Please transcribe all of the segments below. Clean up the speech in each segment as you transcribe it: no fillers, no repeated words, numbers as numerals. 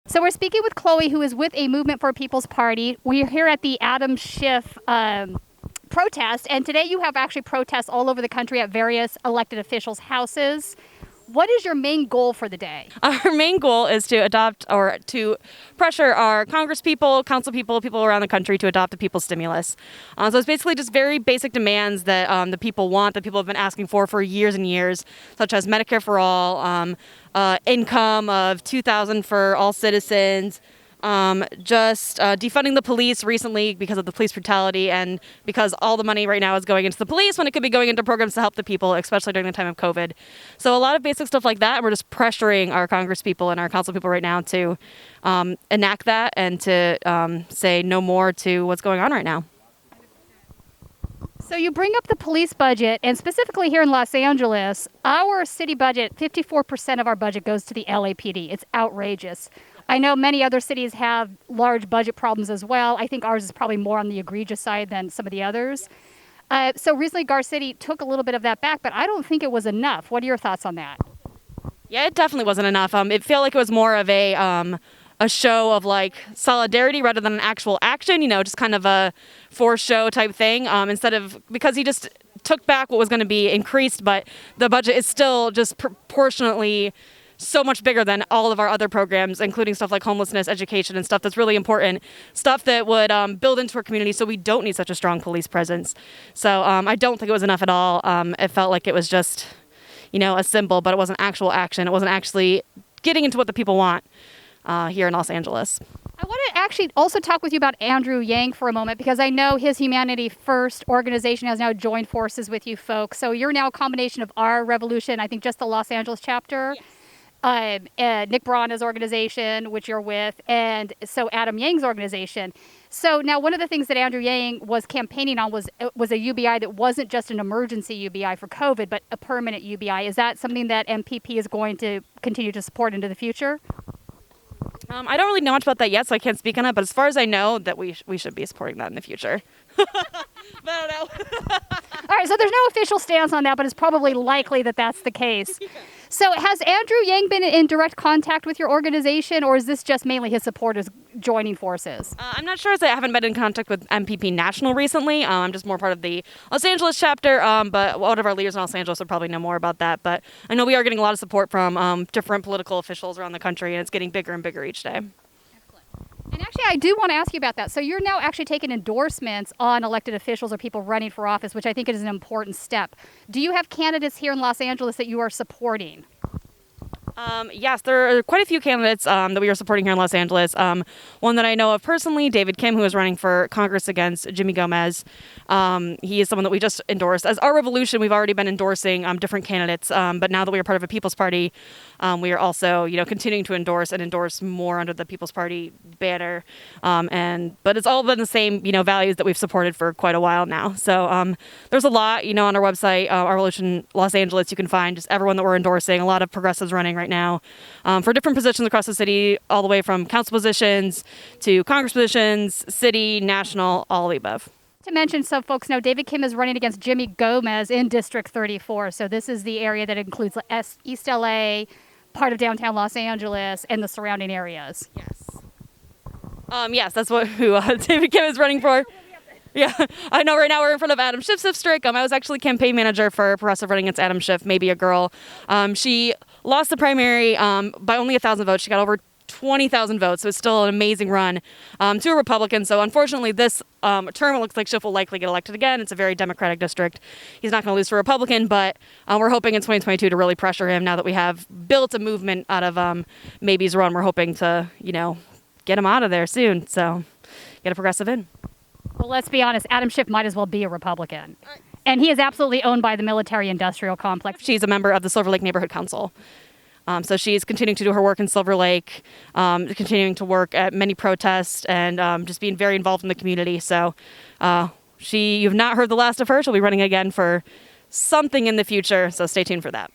So we're speaking with Chloe, who is with a Movement for People's Party. We're here at the Adam Schiff protest, and today you have actually protests all over the country at various elected officials' houses. What is your main goal for the day? Our main goal is to adopt or to pressure our Congress people, council people, people around the country to adopt the people's stimulus. So it's basically just very basic demands that the people want, that people have been asking for years and years, such as Medicare for all, income of $2,000 for all citizens, just defunding the police recently because of the police brutality and because all the money right now is going into the police when it could be going into programs to help the people, especially during the time of COVID. So a lot of basic stuff like that. And we're just pressuring our Congress people and our council people right now to enact that and to say no more to what's going on right now. So you bring up the police budget, and specifically here in Los Angeles, our city budget, 54% of our budget goes to the LAPD. It's outrageous. I know many other cities have large budget problems as well. I think ours is probably more on the egregious side than some of the others. So recently, Gar City took a little bit of that back, but I don't think it was enough. What are your thoughts on that? Yeah, it definitely wasn't enough. It felt like it was more of a show of like solidarity rather than an actual action, just kind of a for show type thing, instead of, because he just took back what was going to be increased, but the budget is still just proportionately so much bigger than all of our other programs, including stuff like homelessness, education, and stuff that's really important, stuff that would build into our community so we don't need such a strong police presence. So I don't think it was enough at all. It felt like it was just, a symbol, but it wasn't actual action. It wasn't actually getting into what the people want here in Los Angeles. I want to actually also talk with you about Andrew Yang for a moment, because I know his Humanity First organization has now joined forces with you folks. So you're now a combination of our revolution, I think just the Los Angeles chapter, yes. Nick Brana's organization, which you're with, and so Adam Yang's organization. So now one of the things that Andrew Yang was campaigning on was a UBI that wasn't just an emergency UBI for COVID, but a permanent UBI. Is that something that MPP is going to continue to support into the future? I don't really know much about that yet, so I can't speak on it. But as far as I know, that we should be supporting that in the future. But I don't know. All right, so there's no official stance on that, but it's probably likely that that's the case. Yeah. So has Andrew Yang been in direct contact with your organization, or is this just mainly his supporters joining forces? I'm not sure, as I haven't been in contact with MPP National recently. I'm just more part of the Los Angeles chapter, but one of our leaders in Los Angeles would probably know more about that. But I know we are getting a lot of support from different political officials around the country, and it's getting bigger and bigger each day. And actually, I do want to ask you about that. So you're now actually taking endorsements on elected officials or people running for office, which I think is an important step. Do you have candidates here in Los Angeles that you are supporting? Yes, there are quite a few candidates that we are supporting here in Los Angeles. One that I know of personally, David Kim, who is running for Congress against Jimmy Gomez. He is someone that we just endorsed. As our revolution, we've already been endorsing different candidates, but now that we are part of a People's Party, we are also, continuing to endorse more under the People's Party banner. But it's all been the same, values that we've supported for quite a while now. So there's a lot, on our website, Our Revolution Los Angeles. You can find just everyone that we're endorsing. A lot of progressives running right now for different positions across the city, all the way from council positions to Congress positions, city, national, all of the above. To mention, so folks know, David Kim is running against Jimmy Gomez in District 34. So this is the area that includes East LA, part of downtown Los Angeles, and the surrounding areas. Yes. Yes, that's who David Kim is running for. Yeah, I know right now we're in front of Adam Schiff's district. I was actually campaign manager for Progressive running against Adam Schiff, maybe a girl. She lost the primary by only 1,000 votes. She got over 20,000 votes, so it's still an amazing run to a Republican. So unfortunately, this term, it looks like Schiff will likely get elected again. It's a very Democratic district. He's not going to lose to a Republican, but we're hoping in 2022 to really pressure him now that we have built a movement out of Maybe's run. We're hoping to, get him out of there soon. So get a progressive in. Well, let's be honest, Adam Schiff might as well be a Republican. And he is absolutely owned by the military-industrial complex. She's a member of the Silver Lake Neighborhood Council. So she's continuing to do her work in Silver Lake, continuing to work at many protests, and just being very involved in the community. So you've not heard the last of her. She'll be running again for something in the future, so stay tuned for that.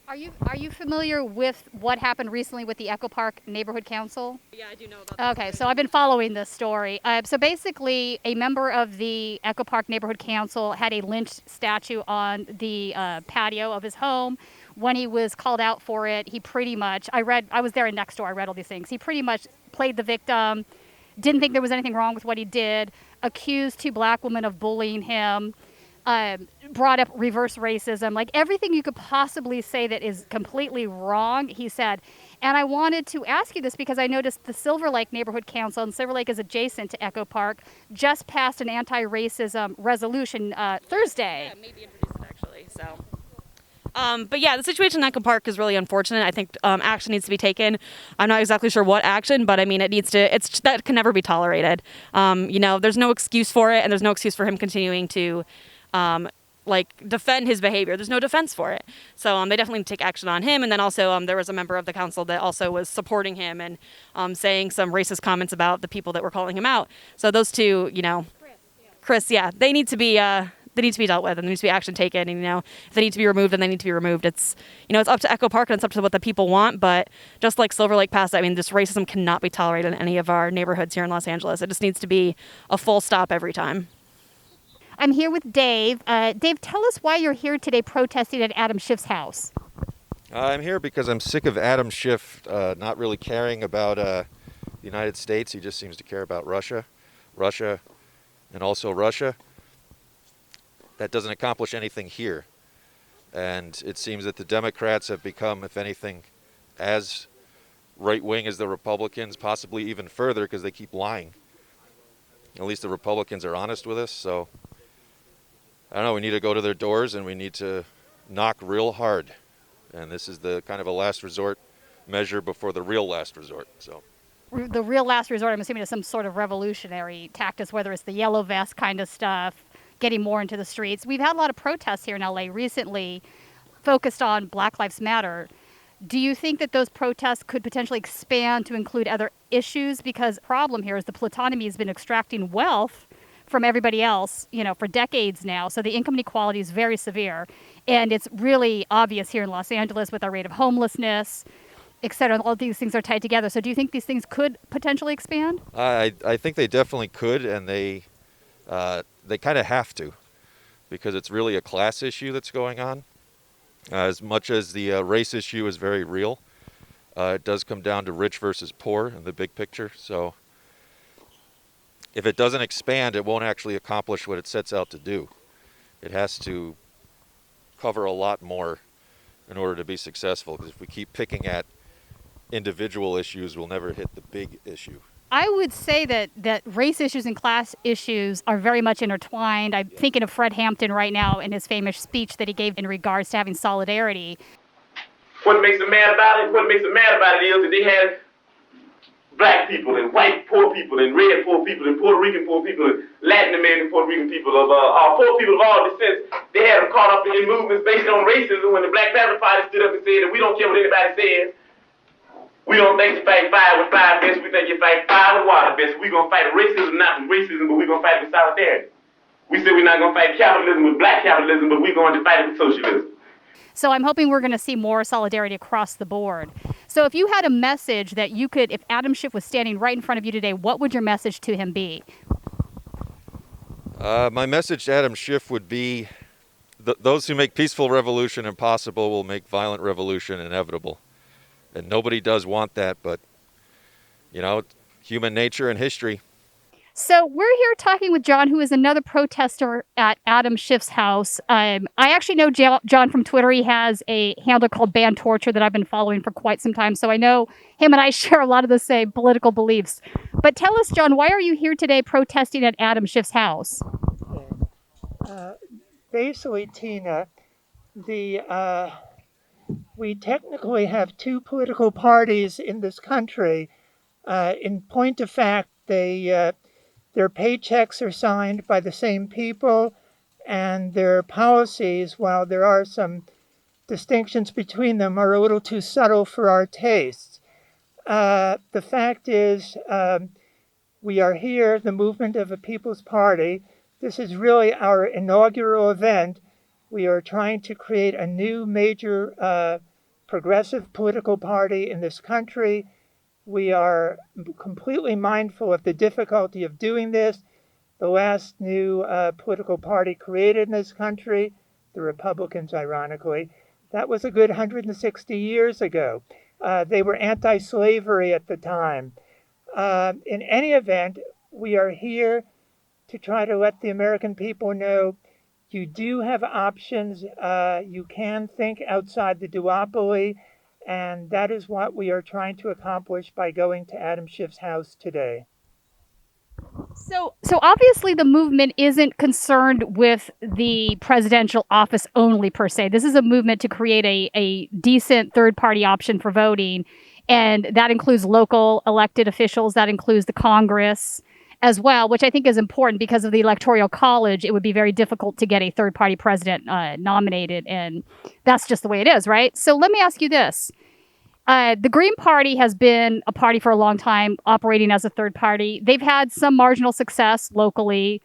Are you familiar with what happened recently with the Echo Park Neighborhood Council? Yeah, I do know about Okay, so I've been following this story. So basically, a member of the Echo Park Neighborhood Council had a lynched statue on the patio of his home. When he was called out for it, he pretty much, I was there next door, I read all these things. He pretty much played the victim, didn't think there was anything wrong with what he did, accused two black women of bullying him, brought up reverse racism, like everything you could possibly say that is completely wrong, he said. And I wanted to ask you this because I noticed the Silver Lake Neighborhood Council, and Silver Lake is adjacent to Echo Park, just passed an anti-racism resolution Thursday. Yeah, maybe introduced it actually. So. But yeah, the situation in Echo Park is really unfortunate. I think action needs to be taken. I'm not exactly sure what action, but I mean, that can never be tolerated. There's no excuse for it, and there's no excuse for him continuing to, defend his behavior. There's no defense for it. So they definitely need to take action on him. And then also there was a member of the council that also was supporting him and saying some racist comments about the people that were calling him out. So those two, Chris, yeah, they need to be dealt with, and there needs to be action taken. And if they need to be removed, then they need to be removed. It's it's up to Echo Park and it's up to what the people want. But just like Silver Lake passed, I mean, this racism cannot be tolerated in any of our neighborhoods here in Los Angeles. It just needs to be a full stop every time. I'm here with Dave. Dave, tell us why you're here today protesting at Adam Schiff's house. I'm here because I'm sick of Adam Schiff not really caring about the United States. He just seems to care about Russia, and also Russia. That doesn't accomplish anything here. And it seems that the Democrats have become, if anything, as right-wing as the Republicans, possibly even further because they keep lying. At least the Republicans are honest with us, so I don't know, we need to go to their doors and we need to knock real hard. And this is the kind of a last resort measure before the real last resort. So The real last resort, I'm assuming, is some sort of revolutionary tactics, whether it's the yellow vest kind of stuff, getting more into the streets. We've had a lot of protests here in LA recently focused on Black Lives Matter. Do you think that those protests could potentially expand to include other issues? Because the problem here is the plutonium has been extracting wealth from everybody else, for decades now. So the income inequality is very severe. And it's really obvious here in Los Angeles with our rate of homelessness, et cetera. All these things are tied together. So do you think these things could potentially expand? I think they definitely could, and they kind of have to, because it's really a class issue that's going on. As much as the race issue is very real, it does come down to rich versus poor in the big picture. So if it doesn't expand, it won't actually accomplish what it sets out to do. It has to cover a lot more in order to be successful, because if we keep picking at individual issues, we'll never hit the big issue. I would say that race issues and class issues are very much intertwined. I'm thinking of Fred Hampton right now in his famous speech that he gave in regards to having solidarity. What makes them mad about it? What makes them mad about it is that they had black people and white poor people and red poor people and Puerto Rican poor people and Latin American Puerto Rican people of poor people of all descents. They had them caught up in movements based on racism when the Black Panther Party stood up and said that we don't care what anybody says. We don't think you fight fire with fire best. We think you fight fire with water best. We're going to fight racism, not with racism, but we're going to fight with solidarity. We said we're not going to fight capitalism with black capitalism, but we're going to fight it with socialism. So I'm hoping we're going to see more solidarity across the board. So if you had a message that you could, if Adam Schiff was standing right in front of you today, what would your message to him be? My message to Adam Schiff would be, those who make peaceful revolution impossible will make violent revolution inevitable. And nobody does want that, but, human nature and history. So we're here talking with John, who is another protester at Adam Schiff's house. I actually know John from Twitter. He has a handle called Ban Torture that I've been following for quite some time. So I know him and I share a lot of the same political beliefs. But tell us, John, why are you here today protesting at Adam Schiff's house? Basically, Tina, we technically have two political parties in this country. In point of fact, their paychecks are signed by the same people, and their policies, while there are some distinctions between them, are a little too subtle for our tastes. The fact is, we are here, the movement of a People's Party. This is really our inaugural event. We are trying to create a new major progressive political party in this country. We are completely mindful of the difficulty of doing this. The last new political party created in this country, the Republicans, ironically, that was a good 160 years ago. They were anti-slavery at the time. In any event, we are here to try to let the American people know you do have options. You can think outside the duopoly, and that is what we are trying to accomplish by going to Adam Schiff's house today. So obviously the movement isn't concerned with the presidential office only per se. This is a movement to create a decent third party option for voting. And that includes local elected officials, that includes the Congress as well, which I think is important because of the Electoral College. It would be very difficult to get a third party president nominated. And that's just the way it is, right? So let me ask you this. The Green Party has been a party for a long time, operating as a third party. They've had some marginal success locally,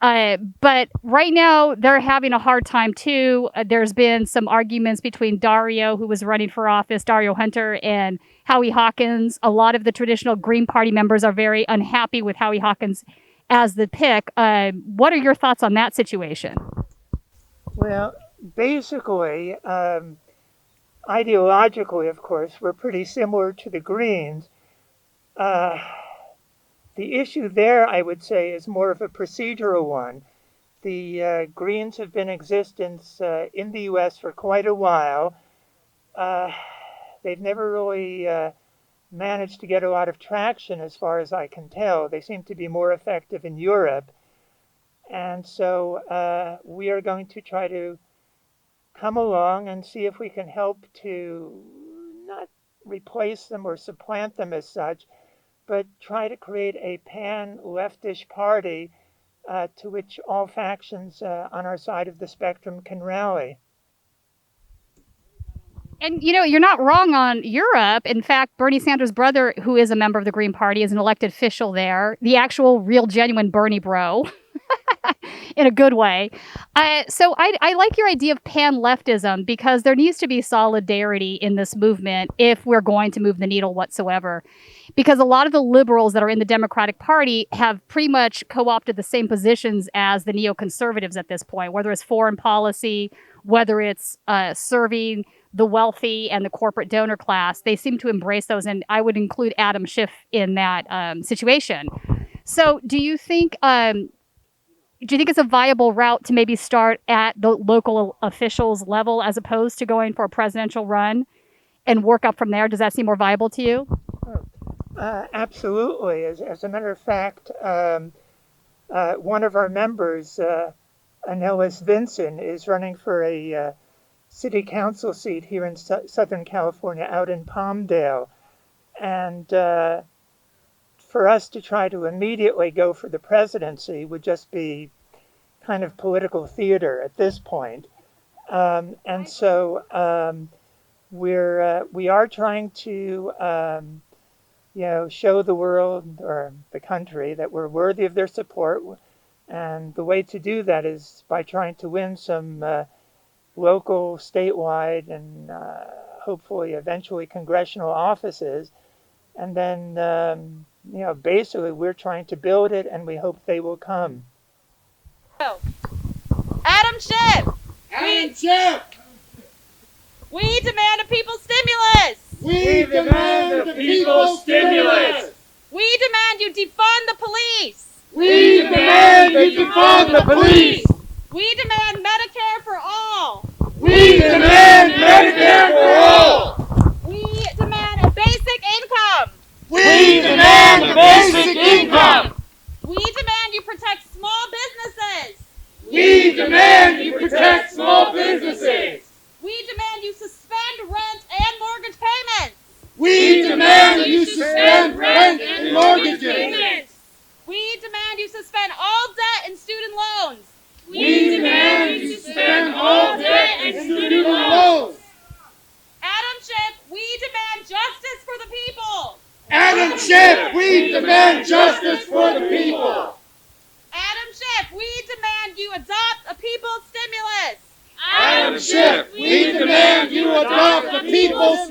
but right now they're having a hard time too. There's been some arguments between Dario, who was running for office, Dario Hunter, and Howie Hawkins. A lot of the traditional Green Party members are very unhappy with Howie Hawkins as the pick. What are your thoughts on that situation? Well, basically, ideologically, of course, we're pretty similar to the Greens. The issue there, I would say, is more of a procedural one. The Greens have been in existence in the U.S. for quite a while. They've never really managed to get a lot of traction as far as I can tell. They seem to be more effective in Europe. And so we are going to try to come along and see if we can help to not replace them or supplant them as such, but try to create a pan-leftish party to which all factions on our side of the spectrum can rally. And, you know, you're not wrong on Europe. In fact, Bernie Sanders' brother, who is a member of the Green Party, is an elected official there. The actual, real, genuine Bernie bro. In a good way. So I like your idea of pan-leftism because there needs to be solidarity in this movement if we're going to move the needle whatsoever. Because a lot of the liberals that are in the Democratic Party have pretty much co-opted the same positions as the neoconservatives at this point, whether it's foreign policy, whether it's serving the wealthy and the corporate donor class. They seem to embrace those, and I would include Adam Schiff in that situation. So do you think it's a viable route to maybe start at the local officials level as opposed to going for a presidential run and work up from there? Does that seem more viable to you? Absolutely. As a matter of fact, one of our members, Annellis Vinson, is running for a city council seat here in Southern California, out in Palmdale. And for us to try to immediately go for the presidency would just be kind of political theater at this point. And so we are trying to show the world or the country that we're worthy of their support. And the way to do that is by trying to win some local, statewide, and hopefully eventually congressional offices. And then basically we're trying to build it, and we hope they will come. Adam Schiff! Adam Schiff! We demand a people's stimulus! We demand the people's stimulus! We demand you defund the police! We demand you defund the police! We demand Medicare for all! We demand Medicare for all! We demand a basic income! We demand a basic income! We demand you protect small businesses! We demand you protect small businesses! We demand you suspend rent and mortgage payments! We demand you suspend rent and mortgage payments! We demand you suspend all debt and student loans! We demand you suspend all debt and student loans! Adam Schiff, we demand justice for the people! Adam Schiff, we demand justice for the people! Adam Schiff, we demand you adopt a people's stimulus! Adam Schiff, we demand you adopt the people's